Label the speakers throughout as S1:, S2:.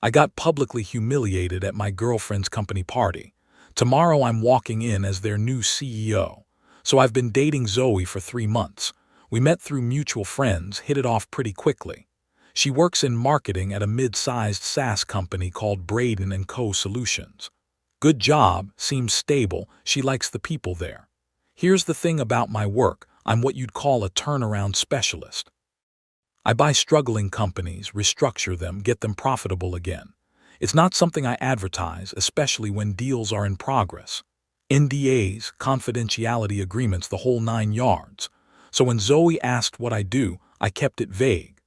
S1: I got publicly humiliated at my girlfriend's company party. Tomorrow I'm walking in as their new CEO. So I've been dating Zoe for 3 months. We met through mutual friends, hit it off pretty quickly. She works in marketing at a mid-sized SaaS company called Braden & Co. Solutions. Good job, seems stable, she likes the people there. Here's the thing about my work, I'm what you'd call a turnaround specialist. I buy struggling companies, restructure them, get them profitable again. It's not something I advertise, especially when deals are in progress. NDAs, confidentiality agreements, the whole 9 yards. So when Zoe asked what I do, I kept it vague.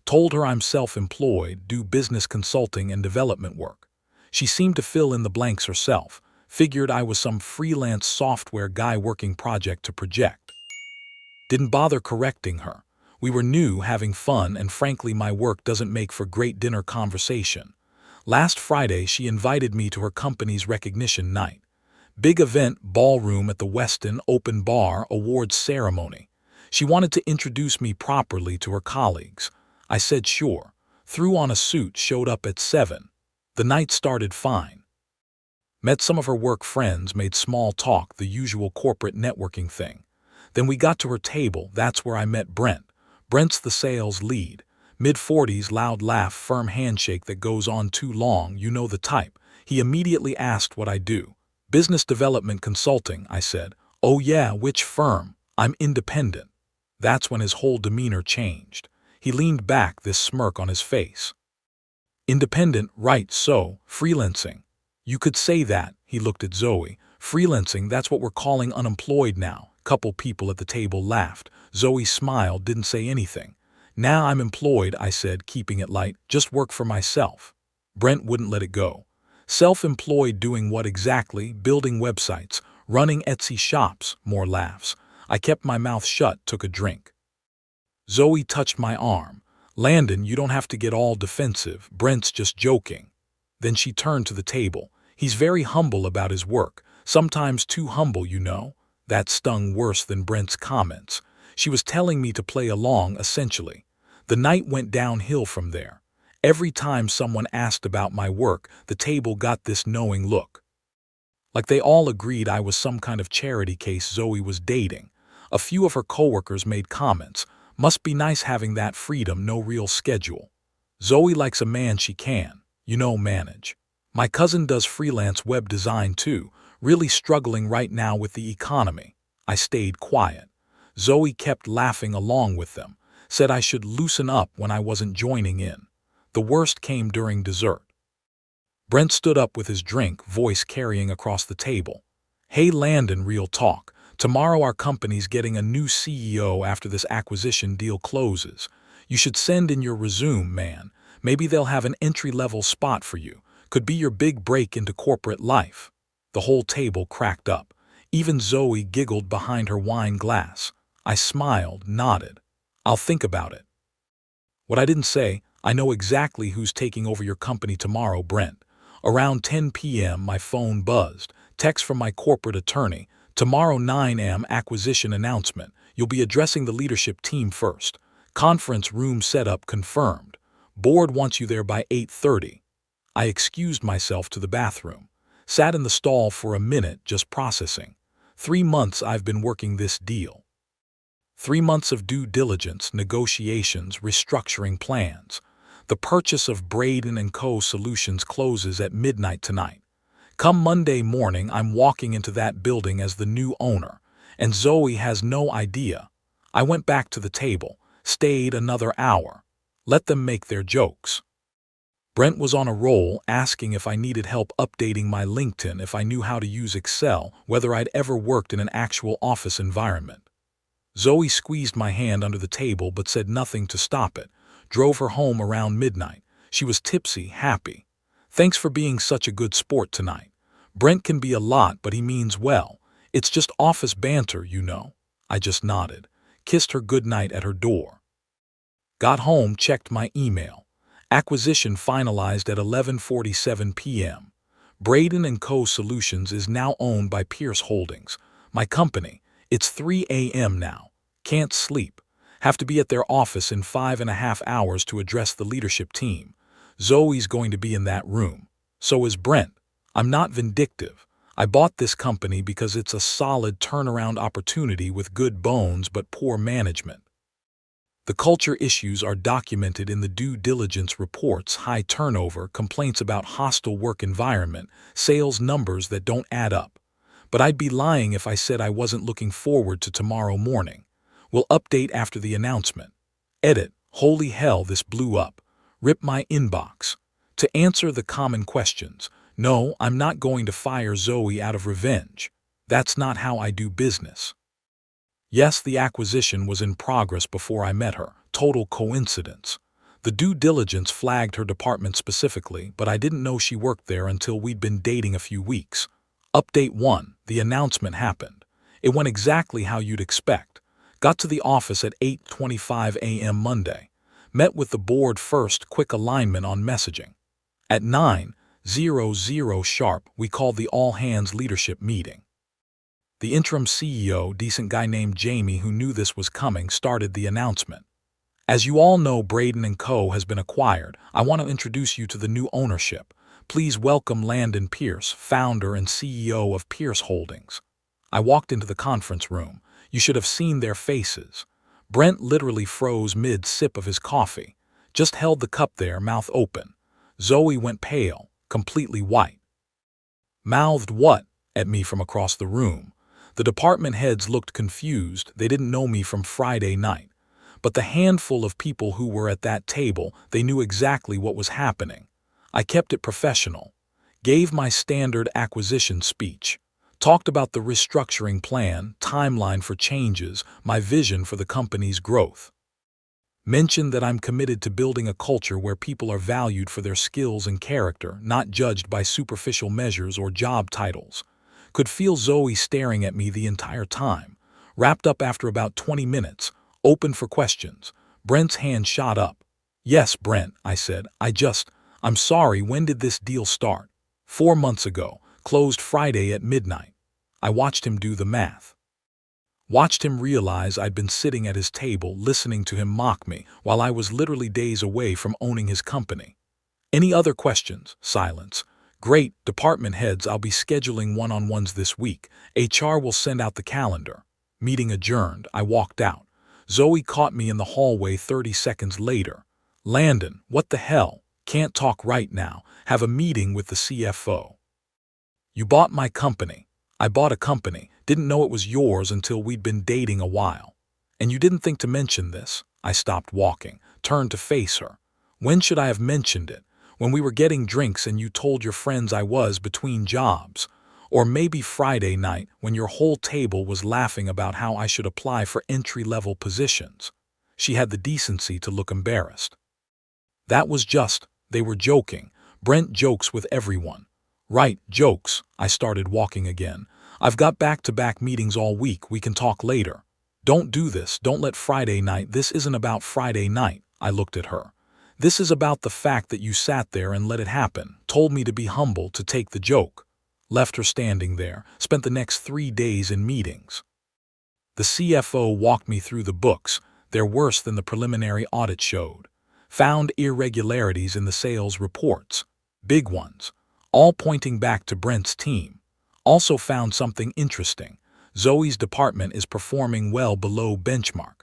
S1: Told her I'm self-employed, do business consulting and development work. She seemed to fill in the blanks herself, figured I was some freelance software guy working project to project. Didn't bother correcting her. We were new, having fun, and frankly my work doesn't make for great dinner conversation. Last Friday she invited me to her company's recognition night. Big event, ballroom at the Westin Open Bar Awards ceremony. She wanted to introduce me properly to her colleagues. I said sure. Threw on a suit, showed up at 7. The night started fine. Met some of her work friends, made small talk, the usual corporate networking thing. Then we got to her table, that's where I met Brent. Brent's the sales lead. Mid-40s, loud laugh, firm handshake that goes on too long, you know the type. He immediately asked what I do. Business development consulting, I said. Oh yeah, which firm? I'm independent. That's when his whole demeanor changed. He leaned back, this smirk on his face. Independent, right, so, freelancing. You could say that, he looked at Zoe. Freelancing, that's what we're calling unemployed now. Couple people at the table laughed. Zoe smiled, didn't say anything. Now I'm employed, I said, keeping it light, just work for myself. Brent wouldn't let it go. Self-employed doing what exactly? Building websites, running Etsy shops, more laughs. I kept my mouth shut, took a drink. Zoe touched my arm. Landon, you don't have to get all defensive, Brent's just joking. Then she turned to the table. He's very humble about his work, sometimes too humble, you know. That stung worse than Brent's comments. She was telling me to play along, essentially. The night went downhill from there. Every time someone asked about my work, the table got this knowing look. Like they all agreed I was some kind of charity case Zoe was dating. A few of her coworkers made comments. Must be nice having that freedom, no real schedule. Zoe likes a man she can, manage. My cousin does freelance web design too, really struggling right now with the economy. I stayed quiet. Zoe kept laughing along with them, said I should loosen up when I wasn't joining in. The worst came during dessert. Brent stood up with his drink, voice carrying across the table. Hey Landon, real talk. Tomorrow our company's getting a new CEO after this acquisition deal closes. You should send in your resume, man. Maybe they'll have an entry-level spot for you. Could be your big break into corporate life. The whole table cracked up. Even Zoe giggled behind her wine glass. I smiled, nodded. I'll think about it. What I didn't say, I know exactly who's taking over your company tomorrow, Brent. Around 10 p.m. my phone buzzed. Text from my corporate attorney. Tomorrow 9 a.m. acquisition announcement. You'll be addressing the leadership team first. Conference room setup confirmed. Board wants you there by 8:30. I excused myself to the bathroom. Sat in the stall for a minute, just processing. 3 months I've been working this deal. 3 months of due diligence, negotiations, restructuring plans. The purchase of Braden & Co. Solutions closes at midnight tonight. Come Monday morning, I'm walking into that building as the new owner, and Zoe has no idea. I went back to the table, stayed another hour. Let them make their jokes. Brent was on a roll, asking if I needed help updating my LinkedIn, if I knew how to use Excel, whether I'd ever worked in an actual office environment. Zoe squeezed my hand under the table but said nothing to stop it. Drove her home around midnight. She was tipsy, happy. Thanks for being such a good sport tonight. Brent can be a lot, but he means well. It's just office banter, you know. I just nodded. Kissed her goodnight at her door. Got home, checked my email. Acquisition finalized at 11:47 p.m. Braden & Co. Solutions is now owned by Pierce Holdings. My company. It's 3 a.m. now. Can't sleep. Have to be at their office in 5.5 hours to address the leadership team. Zoe's going to be in that room. So is Brent. I'm not vindictive. I bought this company because it's a solid turnaround opportunity with good bones but poor management. The culture issues are documented in the due diligence reports: high turnover, complaints about hostile work environment, sales numbers that don't add up. But I'd be lying if I said I wasn't looking forward to tomorrow morning. We'll update after the announcement. Edit. Holy hell, this blew up. Rip my inbox. To answer the common questions, no, I'm not going to fire Zoe out of revenge. That's not how I do business. Yes, the acquisition was in progress before I met her. Total coincidence. The due diligence flagged her department specifically, but I didn't know she worked there until we'd been dating a few weeks. Update 1. The announcement happened. It went exactly how you'd expect. Got to the office at 8:25 a.m. Monday. Met with the board first, quick alignment on messaging. At 9:00 sharp, we called the all-hands leadership meeting. The interim CEO, decent guy named Jamie who knew this was coming, started the announcement. As you all know, Braden & Co. has been acquired. I want to introduce you to the new ownership. Please welcome Landon Pierce, founder and CEO of Pierce Holdings. I walked into the conference room. You should have seen their faces. Brent literally froze mid-sip of his coffee. Just held the cup there, mouth open. Zoe went pale, completely white. Mouthed what? At me from across the room. The department heads looked confused. They didn't know me from Friday night. But the handful of people who were at that table, they knew exactly what was happening. I kept it professional. Gave my standard acquisition speech. Talked about the restructuring plan, timeline for changes, my vision for the company's growth. Mentioned that I'm committed to building a culture where people are valued for their skills and character, not judged by superficial measures or job titles. Could feel Zoe staring at me the entire time. Wrapped up after about 20 minutes. Open for questions. Brent's hand shot up. Yes, Brent, I said. I'm sorry, when did this deal start? 4 months ago. Closed Friday at midnight. I watched him do the math. Watched him realize I'd been sitting at his table listening to him mock me while I was literally days away from owning his company. Any other questions? Silence. Great, department heads, I'll be scheduling one-on-ones this week. HR will send out the calendar. Meeting adjourned. I walked out. Zoe caught me in the hallway 30 seconds later. Landon, what the hell? Can't talk right now. Have a meeting with the CFO. You bought my company. I bought a company. Didn't know it was yours until we'd been dating a while. And you didn't think to mention this. I stopped walking, turned to face her. When should I have mentioned it? When we were getting drinks and you told your friends I was between jobs. Or maybe Friday night when your whole table was laughing about how I should apply for entry-level positions. She had the decency to look embarrassed. That was just, they were joking. Brent jokes with everyone. Right, jokes. I started walking again. I've got back-to-back meetings all week. We can talk later. Don't do this. Don't let Friday night. This isn't about Friday night. I looked at her. This is about the fact that you sat there and let it happen. Told me to be humble, to take the joke. Left her standing there. Spent the next 3 days in meetings. The CFO walked me through the books. They're worse than the preliminary audit showed. Found irregularities in the sales reports. Big ones. All pointing back to Brent's team. Also found something interesting. Zoe's department is performing well below benchmark.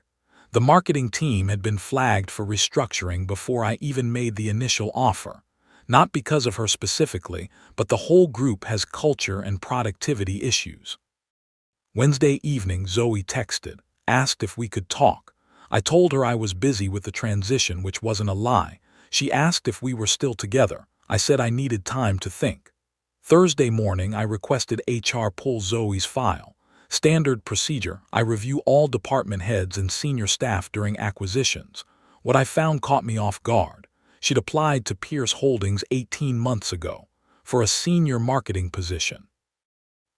S1: The marketing team had been flagged for restructuring before I even made the initial offer. Not because of her specifically, but the whole group has culture and productivity issues. Wednesday evening, Zoe texted, asked if we could talk. I told her I was busy with the transition, which wasn't a lie. She asked if we were still together. I said I needed time to think. Thursday morning, I requested HR pull Zoe's file. Standard procedure, I review all department heads and senior staff during acquisitions. What I found caught me off guard. She'd applied to Pierce Holdings 18 months ago for a senior marketing position.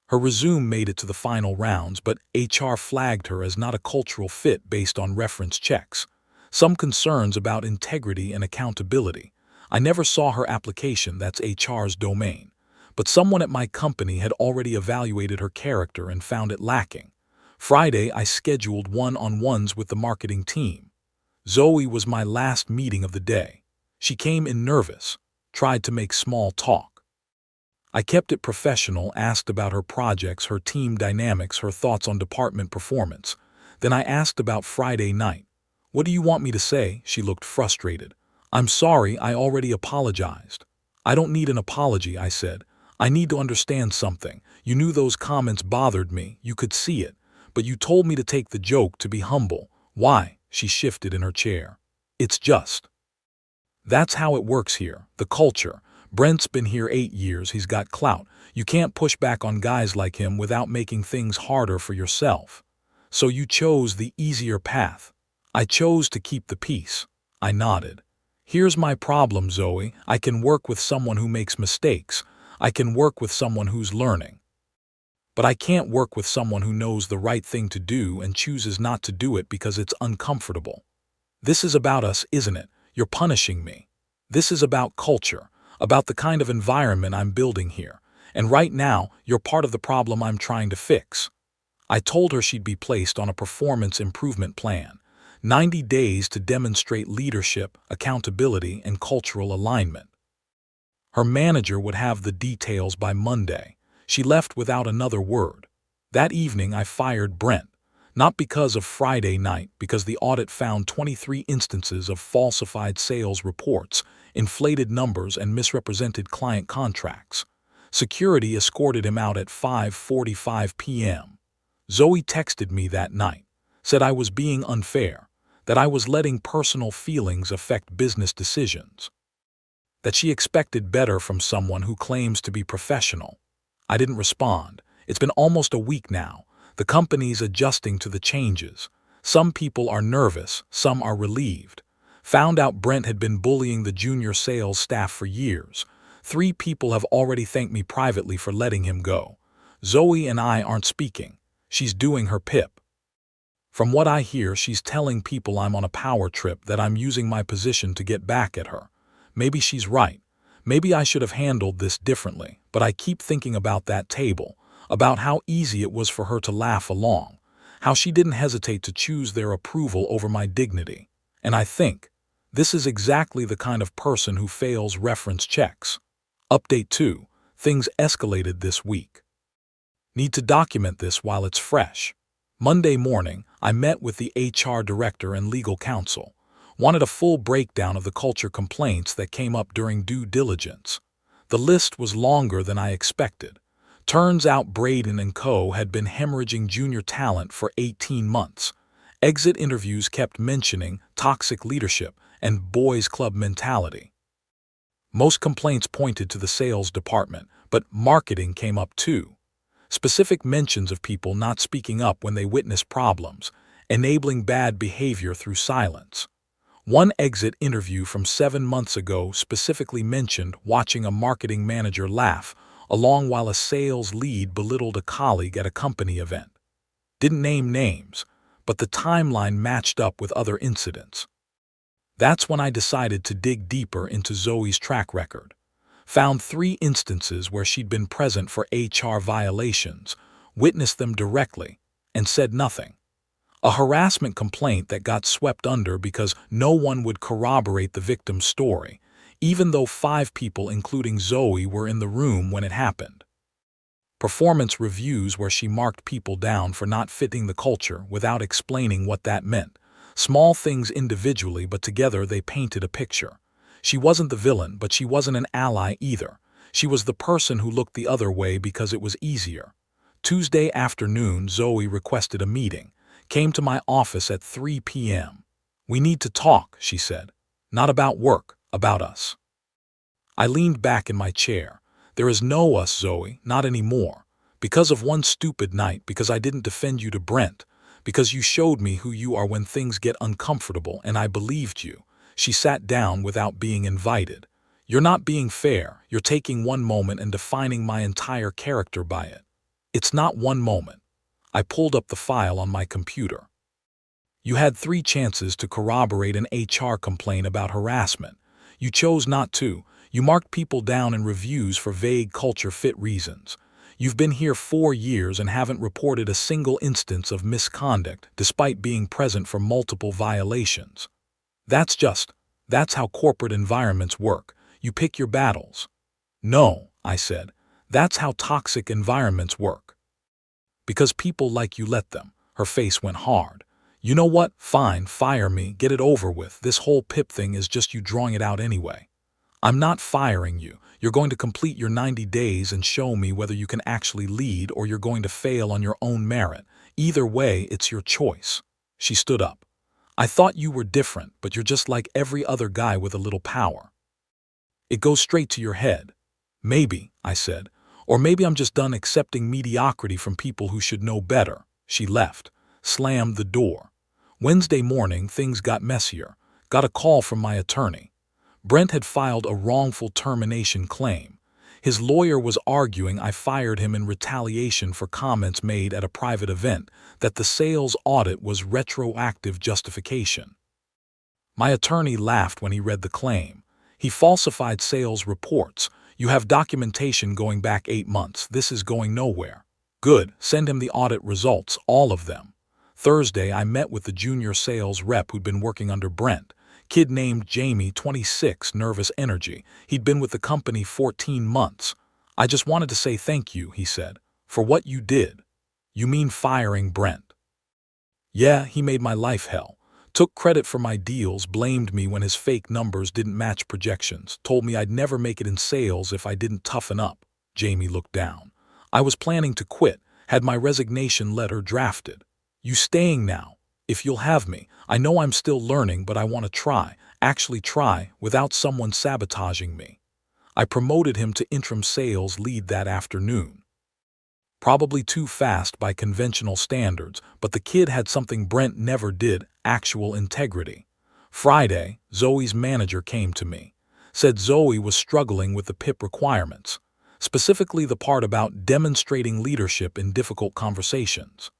S1: Her resume made it to the final rounds, but HR flagged her as not a cultural fit based on reference checks. Some concerns about integrity and accountability. I never saw her application, that's HR's domain. But someone at my company had already evaluated her character and found it lacking. Friday, I scheduled one-on-ones with the marketing team. Zoe was my last meeting of the day. She came in nervous, tried to make small talk. I kept it professional, asked about her projects, her team dynamics, her thoughts on department performance. Then I asked about Friday night. "What do you want me to say?" She looked frustrated. "I'm sorry, I already apologized." "I don't need an apology," I said. "I need to understand something. You knew those comments bothered me, you could see it, but you told me to take the joke, to be humble. Why?" She shifted in her chair. "It's just. That's how it works here, the culture. Brent's been here 8 years, he's got clout. You can't push back on guys like him without making things harder for yourself. So you chose the easier path." "I chose to keep the peace." I nodded. "Here's my problem, Zoe. I can work with someone who makes mistakes. I can work with someone who's learning. But I can't work with someone who knows the right thing to do and chooses not to do it because it's uncomfortable. This is about us, isn't it? You're punishing me. This is about culture, about the kind of environment I'm building here. And right now, you're part of the problem I'm trying to fix." I told her she'd be placed on a performance improvement plan. 90 days to demonstrate leadership, accountability, and cultural alignment. Her manager would have the details by Monday. She left without another word. That evening I fired Brent. Not because of Friday night, because the audit found 23 instances of falsified sales reports, inflated numbers, and misrepresented client contracts. Security escorted him out at 5:45 p.m. Zoe texted me that night, said I was being unfair, that I was letting personal feelings affect business decisions, that she expected better from someone who claims to be professional. I didn't respond. It's been almost a week now. The company's adjusting to the changes. Some people are nervous, some are relieved. Found out Brent had been bullying the junior sales staff for years. 3 people have already thanked me privately for letting him go. Zoe and I aren't speaking. She's doing her PIP. From what I hear, she's telling people I'm on a power trip, that I'm using my position to get back at her. Maybe she's right. Maybe I should have handled this differently, but I keep thinking about that table, about how easy it was for her to laugh along, how she didn't hesitate to choose their approval over my dignity. And I think, this is exactly the kind of person who fails reference checks. Update 2. Things escalated this week. Need to document this while it's fresh. Monday morning, I met with the HR director and legal counsel. Wanted a full breakdown of the culture complaints that came up during due diligence. The list was longer than I expected. Turns out Braden and Co. had been hemorrhaging junior talent for 18 months. Exit interviews kept mentioning toxic leadership and boys' club mentality. Most complaints pointed to the sales department, but marketing came up too. Specific mentions of people not speaking up when they witness problems, enabling bad behavior through silence. One exit interview from 7 months ago specifically mentioned watching a marketing manager laugh along while a sales lead belittled a colleague at a company event. Didn't name names, but the timeline matched up with other incidents. That's when I decided to dig deeper into Zoe's track record. Found 3 instances where she'd been present for HR violations, witnessed them directly, and said nothing. A harassment complaint that got swept under because no one would corroborate the victim's story, even though 5 people, including Zoe, were in the room when it happened. Performance reviews where she marked people down for not fitting the culture without explaining what that meant. Small things individually, but together they painted a picture. She wasn't the villain, but she wasn't an ally either. She was the person who looked the other way because it was easier. Tuesday afternoon, Zoe requested a meeting. Came to my office at 3 p.m. "We need to talk," she said. "Not about work, about us." I leaned back in my chair. "There is no us, Zoe, not anymore. Because of one stupid night, because I didn't defend you to Brent, because you showed me who you are when things get uncomfortable, and I believed you." She sat down without being invited. "You're not being fair. You're taking one moment and defining my entire character by it." "It's not one moment." I pulled up the file on my computer. "You had 3 chances to corroborate an HR complaint about harassment. You chose not to. You marked people down in reviews for vague culture fit reasons. You've been here 4 years and haven't reported a single instance of misconduct despite being present for multiple violations. That's just That's how corporate environments work. You pick your battles. No, I said. That's how toxic environments work. Because people like you let them. Her face went hard. You know what? Fine, fire me, get it over with. This whole PIP thing is just you drawing it out anyway. I'm not firing you. You're going to complete your 90 days and show me whether you can actually lead or you're going to fail on your own merit. Either way, it's your choice. She stood up. I thought you were different, but you're just like every other guy with a little power. It goes straight to your head. Maybe, I said, or maybe I'm just done accepting mediocrity from people who should know better. She left, slammed the door. Wednesday morning, things got messier. Got a call from my attorney. Brent had filed a wrongful termination claim. His lawyer was arguing I fired him in retaliation for comments made at a private event, that the sales audit was retroactive justification. My attorney laughed when he read the claim. He falsified sales reports. You have documentation going back 8 months. This is going nowhere. Good, send him the audit results, all of them. Thursday, I met with the junior sales rep who'd been working under Brent. Kid named Jamie, 26, nervous energy. He'd been with the company 14 months. I just wanted to say thank you, he said, for what you did. You mean firing Brent? Yeah, he made my life hell. Took credit for my deals, blamed me when his fake numbers didn't match projections, told me I'd never make it in sales if I didn't toughen up. Jamie looked down. I was planning to quit, had my resignation letter drafted. You staying now? If you'll have me. I know I'm still learning, but I want to try, actually try, without someone sabotaging me. I promoted him to interim sales lead that afternoon. Probably too fast by conventional standards, but the kid had something Brent never did, actual integrity. Friday, Zoe's manager came to me. Said Zoe was struggling with the PIP requirements, specifically the part about demonstrating leadership in difficult conversations.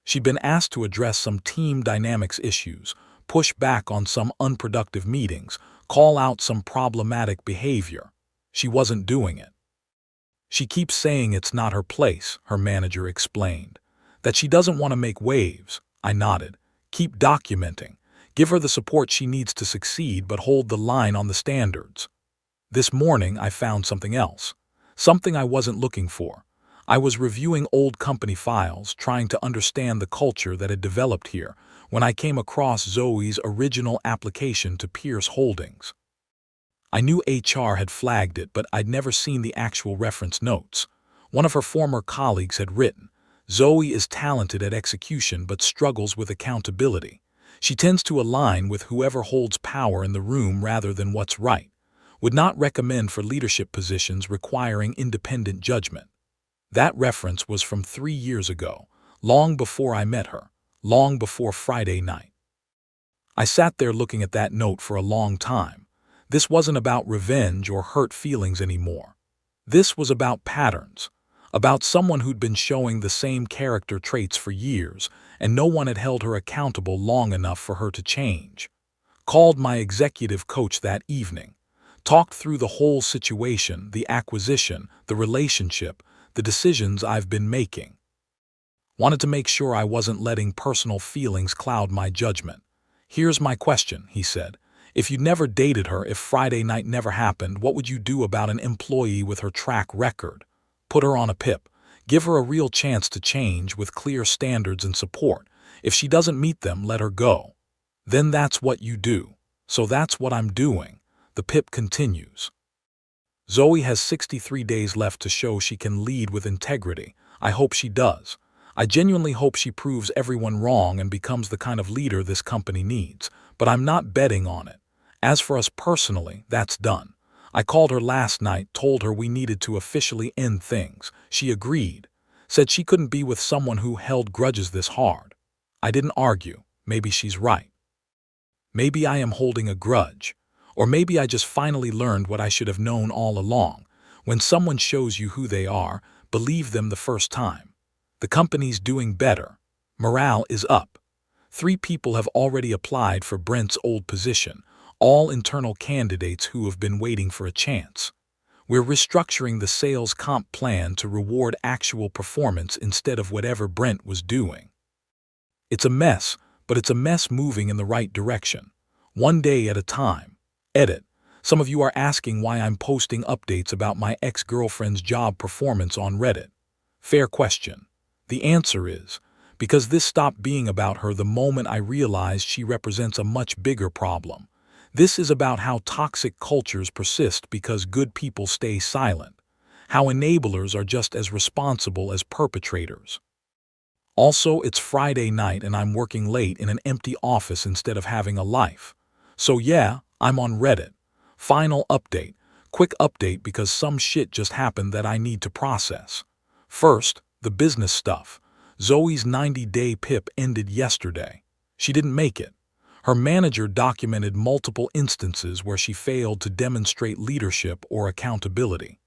S1: She'd been asked to address some team dynamics issues, push back on some unproductive meetings, call out some problematic behavior. She wasn't doing it. She keeps saying it's not her place, her manager explained. That she doesn't want to make waves. I nodded. Keep documenting. Give her the support she needs to succeed, but hold the line on the standards. This morning I found something else. Something I wasn't looking for. I was reviewing old company files, trying to understand the culture that had developed here, when I came across Zoe's original application to Pierce Holdings. I knew HR had flagged it, but I'd never seen the actual reference notes. One of her former colleagues had written, Zoe is talented at execution but struggles with accountability. She tends to align with whoever holds power in the room rather than what's right. Would not recommend for leadership positions requiring independent judgment. That reference was from 3 years ago, long before I met her, long before Friday night. I sat there looking at that note for a long time. This wasn't about revenge or hurt feelings anymore. This was about patterns, about someone who'd been showing the same character traits for years, and no one had held her accountable long enough for her to change. Called my executive coach that evening, talked through the whole situation, the acquisition, the relationship, the decisions I've been making. Wanted to make sure I wasn't letting personal feelings cloud my judgment. Here's my question, he said. If you'd never dated her, if Friday night never happened, what would you do about an employee with her track record? Put her on a PIP. Give her a real chance to change with clear standards and support. If she doesn't meet them, let her go. Then that's what you do. So that's what I'm doing. The PIP continues. Zoe has 63 days left to show she can lead with integrity. I hope she does. I genuinely hope she proves everyone wrong and becomes the kind of leader this company needs. But I'm not betting on it. As for us personally, that's done. I called her last night, told her we needed to officially end things. She agreed. Said she couldn't be with someone who held grudges this hard. I didn't argue. Maybe she's right. Maybe I am holding a grudge. Or maybe I just finally learned what I should have known all along. When someone shows you who they are, believe them the first time. The company's doing better. Morale is up. 3 people have already applied for Brent's old position, all internal candidates who have been waiting for a chance. We're restructuring the sales comp plan to reward actual performance instead of whatever Brent was doing. It's a mess, but it's a mess moving in the right direction. One day at a time. Edit. Some of you are asking why I'm posting updates about my ex-girlfriend's job performance on Reddit. Fair question. The answer is, because this stopped being about her the moment I realized she represents a much bigger problem. This is about how toxic cultures persist because good people stay silent, how enablers are just as responsible as perpetrators. Also, it's Friday night and I'm working late in an empty office instead of having a life. So yeah, I'm on Reddit. Final update. Quick update because some shit just happened that I need to process. First, the business stuff. Zoe's 90-day PIP ended yesterday. She didn't make it. Her manager documented multiple instances where she failed to demonstrate leadership or accountability.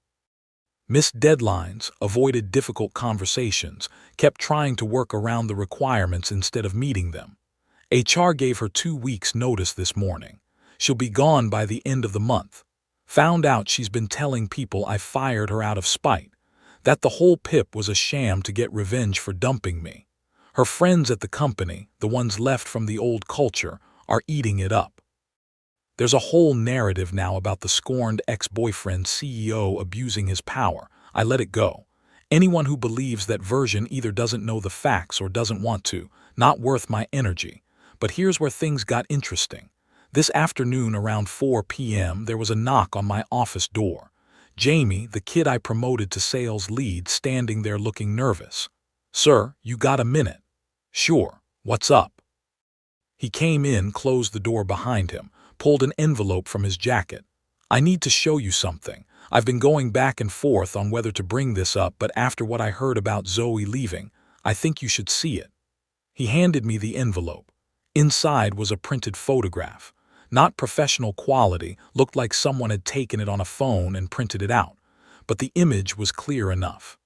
S1: Missed deadlines, avoided difficult conversations, kept trying to work around the requirements instead of meeting them. HR gave her 2 weeks notice this morning. She'll be gone by the end of the month. Found out she's been telling people I fired her out of spite, that the whole PIP was a sham to get revenge for dumping me. Her friends at the company, the ones left from the old culture, are eating it up. There's a whole narrative now about the scorned ex-boyfriend CEO abusing his power. I let it go. Anyone who believes that version either doesn't know the facts or doesn't want to. Not worth my energy. But here's where things got interesting. This afternoon around 4 p.m. there was a knock on my office door. Jamie, the kid I promoted to sales lead, standing there looking nervous. "Sir, you got a minute?" "Sure. What's up?" He came in, closed the door behind him, pulled an envelope from his jacket. "I need to show you something. I've been going back and forth on whether to bring this up, but after what I heard about Zoe leaving, I think you should see it." He handed me the envelope. Inside was a printed photograph. Not professional quality, looked like someone had taken it on a phone and printed it out, but the image was clear enough.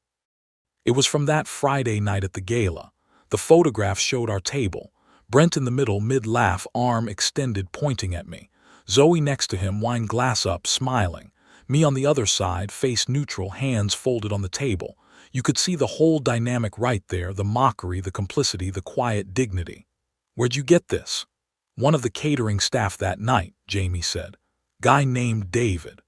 S1: It was from that Friday night at the gala. The photograph showed our table. Brent in the middle, mid-laugh, arm extended, pointing at me. Zoe next to him, wine glass up, smiling. Me on the other side, face neutral, hands folded on the table. You could see the whole dynamic right there, the mockery, the complicity, the quiet dignity. "Where'd you get this?" "One of the catering staff that night," Jamie said. "Guy named David.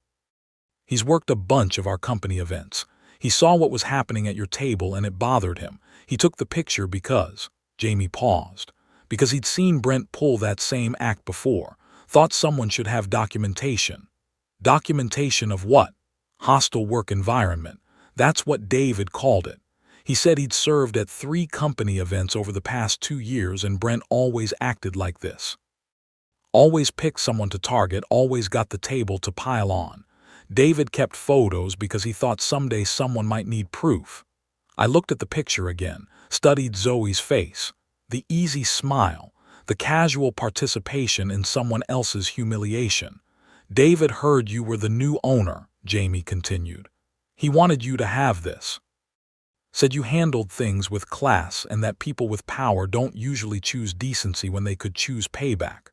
S1: He's worked a bunch of our company events. He saw what was happening at your table and it bothered him. He took the picture because," Jamie paused, "because he'd seen Brent pull that same act before. Thought someone should have documentation." "Documentation of what?" "Hostile work environment. That's what David called it. He said he'd served at 3 company events over the past 2 years and Brent always acted like this. Always picked someone to target, always got the table to pile on. David kept photos because he thought someday someone might need proof." I looked at the picture again, studied Zoe's face. The easy smile, the casual participation in someone else's humiliation. "David heard you were the new owner," Jamie continued. "He wanted you to have this. Said you handled things with class and that people with power don't usually choose decency when they could choose payback."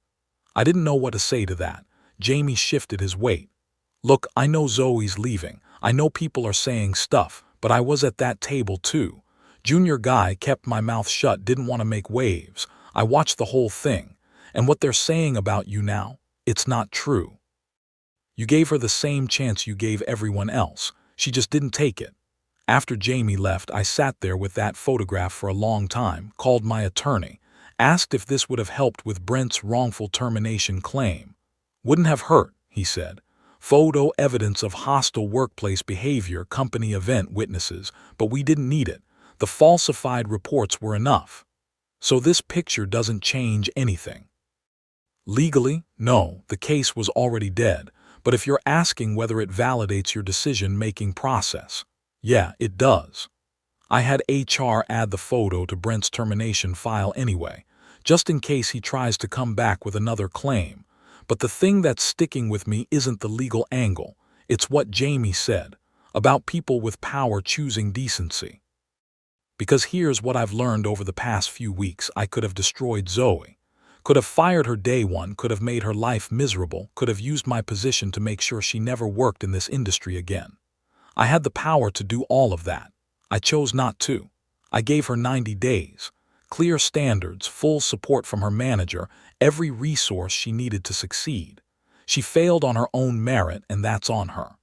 S1: I didn't know what to say to that. Jamie shifted his weight. "Look, I know Zoe's leaving. I know people are saying stuff, but I was at that table too. Junior guy kept my mouth shut, didn't want to make waves. I watched the whole thing. And what they're saying about you now, it's not true. You gave her the same chance you gave everyone else. She just didn't take it." After Jamie left, I sat there with that photograph for a long time, called my attorney, asked if this would have helped with Brent's wrongful termination claim. "Wouldn't have hurt," he said. "Photo evidence of hostile workplace behavior, company event witnesses, but we didn't need it. The falsified reports were enough. So this picture doesn't change anything." Legally, no, the case was already dead, but if you're asking whether it validates your decision-making process, yeah, it does. I had HR add the photo to Brent's termination file anyway, just in case he tries to come back with another claim. But the thing that's sticking with me isn't the legal angle, it's what Jamie said, about people with power choosing decency. Because here's what I've learned over the past few weeks: I could have destroyed Zoe. Could have fired her day one, could have made her life miserable, could have used my position to make sure she never worked in this industry again. I had the power to do all of that. I chose not to. I gave her 90 days, clear standards, full support from her manager, every resource she needed to succeed. She failed on her own merit, and that's on her.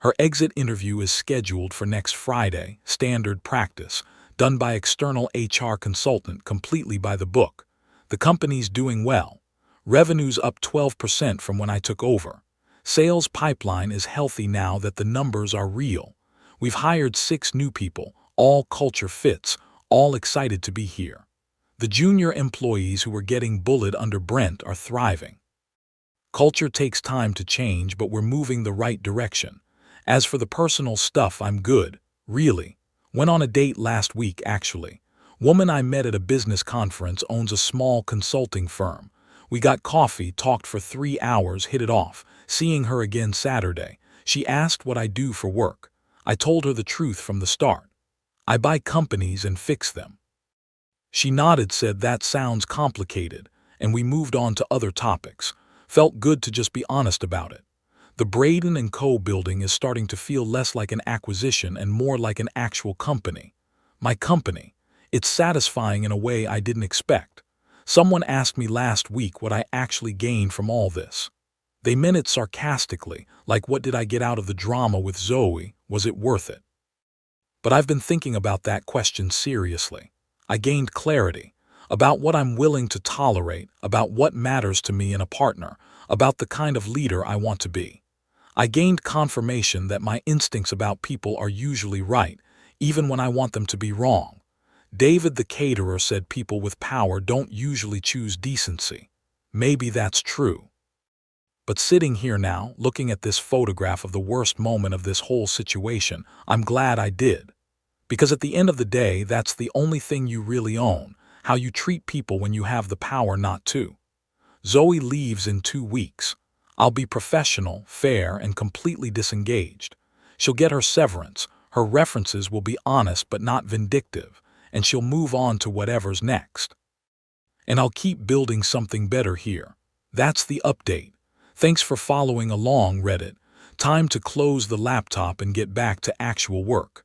S1: Her exit interview is scheduled for next Friday, standard practice, done by external HR consultant, completely by the book. The company's doing well. Revenue's up 12% from when I took over. Sales pipeline is healthy now that the numbers are real. We've hired 6 new people, all culture fits, all excited to be here. The junior employees who were getting bullied under Brent are thriving. Culture takes time to change, but we're moving the right direction. As for the personal stuff, I'm good, really. Went on a date last week, actually. Woman I met at a business conference owns a small consulting firm. We got coffee, talked for 3 hours, hit it off. Seeing her again Saturday. She asked what I do for work. I told her the truth from the start. I buy companies and fix them. She nodded, said that sounds complicated, and we moved on to other topics. Felt good to just be honest about it. The Braden & Co. building is starting to feel less like an acquisition and more like an actual company. My company. It's satisfying in a way I didn't expect. Someone asked me last week what I actually gained from all this. They meant it sarcastically, like what did I get out of the drama with Zoe, was it worth it? But I've been thinking about that question seriously. I gained clarity about what I'm willing to tolerate, about what matters to me in a partner, about the kind of leader I want to be. I gained confirmation that my instincts about people are usually right, even when I want them to be wrong. David the caterer said people with power don't usually choose decency. Maybe that's true. But sitting here now, looking at this photograph of the worst moment of this whole situation, I'm glad I did. Because at the end of the day, that's the only thing you really own, how you treat people when you have the power not to. Zoe leaves in 2 weeks. I'll be professional, fair, and completely disengaged. She'll get her severance, her references will be honest but not vindictive, and she'll move on to whatever's next. And I'll keep building something better here. That's the update. Thanks for following along, Reddit. Time to close the laptop and get back to actual work.